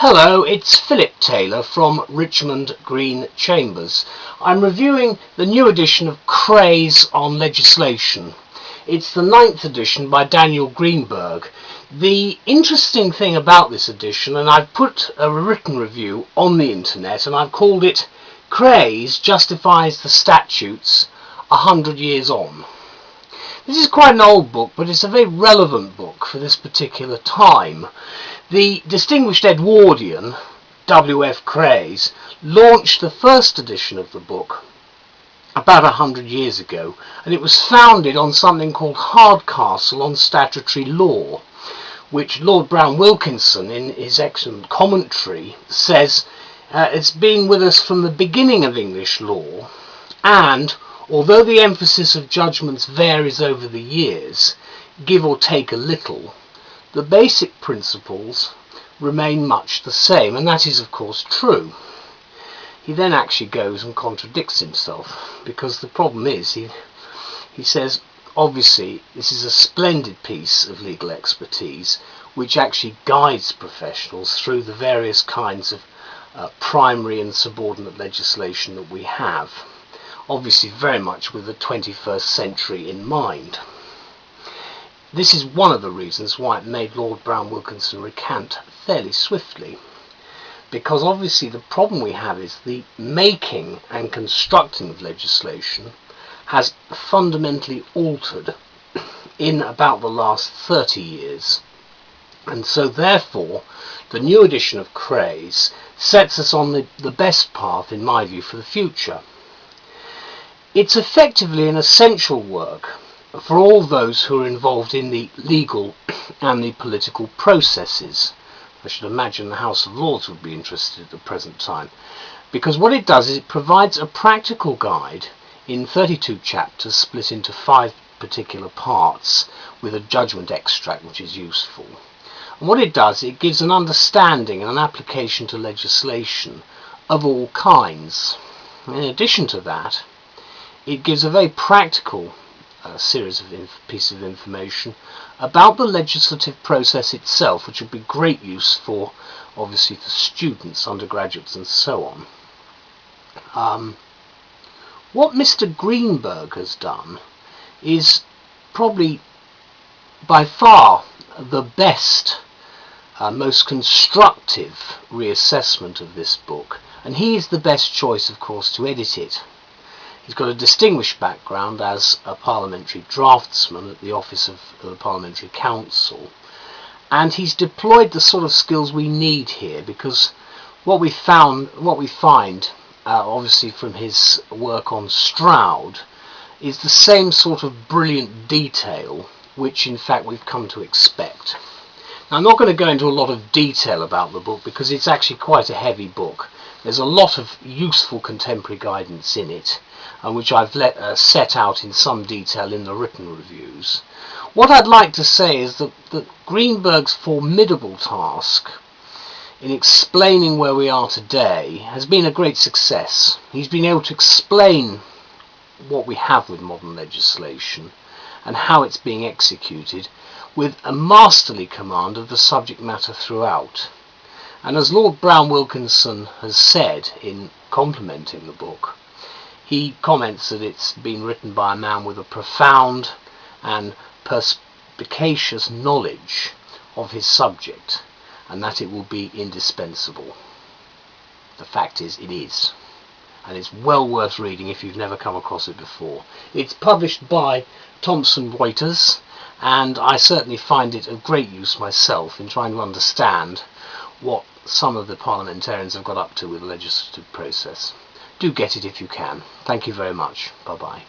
Hello, it's Phillip Taylor from Richmond Green Chambers. I'm reviewing the new edition of Craies on legislation. It's the 9th edition by Daniel Greenberg. The interesting thing about this edition, and I've put a written review on the internet, and I've called it Craies Justifies the Statutes 100 Years On. This is quite an old book, but it's a very relevant book for this particular time. The distinguished Edwardian, W.F. Craies, launched the first edition of the book about 100 years ago, and it was founded on something called Hardcastle on Statutory Law, which Lord Brown Wilkinson, in his excellent commentary, says it's been with us from the beginning of English law, and although the emphasis of judgments varies over the years, give or take a little, the basic principles remain much the same, and that is of course true. He then actually goes and contradicts himself, because the problem is, he says, obviously this is a splendid piece of legal expertise which actually guides professionals through the various kinds of primary and subordinate legislation that we have, obviously very much with the 21st century in mind. This is one of the reasons why it made Lord Brown Wilkinson recant fairly swiftly, because obviously the problem we have is the making and constructing of legislation has fundamentally altered in about the last 30 years, and so therefore the new edition of Craies sets us on the best path, in my view, for the future. It's effectively an essential work for all those who are involved in the legal and the political processes. I should imagine the House of Lords would be interested at the present time, because what it does is it provides a practical guide in 32 chapters split into 5 particular parts with a judgment extract which is useful. And what it does, it gives an understanding and an application to legislation of all kinds. In addition to that, it gives a very practical series of pieces of information about the legislative process itself, which would be great use for, obviously, for students, undergraduates and so on. What Mr. Greenberg has done is probably by far the best, most constructive reassessment of this book, and he is the best choice, of course, to edit it. He's got a distinguished background as a parliamentary draftsman at the office of the Parliamentary Council, and he's deployed the sort of skills we need here, because what we find, obviously from his work on Stroud, is the same sort of brilliant detail which in fact we've come to expect. Now, I'm not going to go into a lot of detail about the book because it's actually quite a heavy book. There's a lot of useful contemporary guidance in it, which I've set out in some detail in the written reviews. What I'd like to say is that Greenberg's formidable task in explaining where we are today has been a great success. He's been able to explain what we have with modern legislation and how it's being executed with a masterly command of the subject matter throughout. And as Lord Brown Wilkinson has said in complimenting the book, he comments that it's been written by a man with a profound and perspicacious knowledge of his subject, and that it will be indispensable. The fact is, it is, and it's well worth reading if you've never come across it before. It's published by Thomson Reuters, and I certainly find it of great use myself in trying to understand what some of the parliamentarians have got up to with the legislative process. Do get it if you can. Thank you very much. Bye-bye.